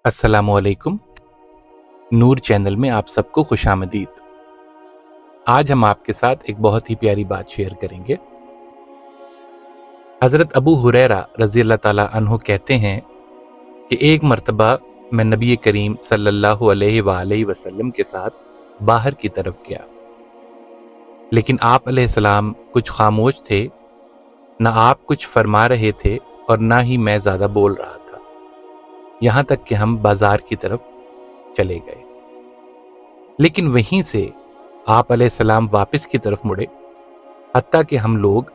अस्सलामु अलैकुम। नूर चैनल में आप सबको खुशामदीद। आज हम आपके साथ एक बहुत ही प्यारी बात शेयर करेंगे। हज़रत अबू हुरैरा रज़ी अल्लाह ताला अन्हु कहते हैं कि एक मर्तबा मैं नबी करीम सल्लल्लाहु अलैहि वसल्लम के साथ बाहर की तरफ गया, लेकिन आप अलैहिस्सलाम कुछ खामोश थे। न आप कुछ फरमा रहे थे और ना ही मैं ज़्यादा बोल रहा था। यहाँ तक कि हम बाजार की तरफ चले गए, लेकिन वहीं से आप अलैहिस्सलाम वापस की तरफ मुड़े, हत्ता कि हम लोग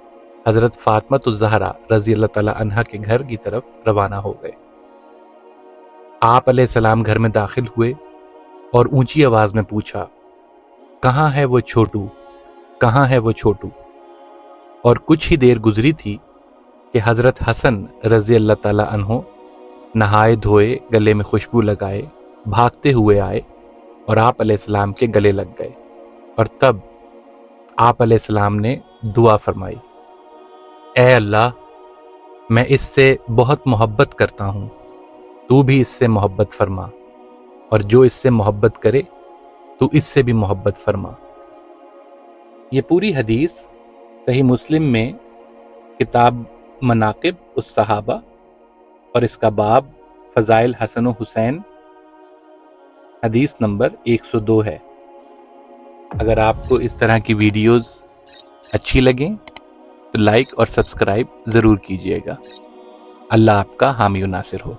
हज़रत फातिमा ज़हरा रज़ी अल्लाह ताला अन्हा के घर की तरफ रवाना हो गए। आप अलैहिस्सलाम घर में दाखिल हुए और ऊंची आवाज में पूछा, कहाँ है वो छोटू, कहाँ है वो छोटू। और कुछ ही देर गुजरी थी कि हज़रत हसन रज़ी अल्लाह ताला अन्हो नहाए धोए, गले में खुशबू लगाए, भागते हुए आए और आप अलैहिस्सलाम के गले लग गए। और तब आप अलैहिस्सलाम ने दुआ फरमाई, ऐ अल्लाह, मैं इससे बहुत मोहब्बत करता हूँ, तू भी इससे मोहब्बत फरमा, और जो इससे मोहब्बत करे तू इससे भी मोहब्बत फरमा। ये पूरी हदीस सही मुस्लिम में किताब मनाक़िब उस सहाबा और इसका बाब फ़ज़ाइल हसन व हुसैन हदीस नंबर 102 है। अगर आपको इस तरह की वीडियोस अच्छी लगें तो लाइक और सब्सक्राइब ज़रूर कीजिएगा। अल्लाह आपका हामी व नासिर हो।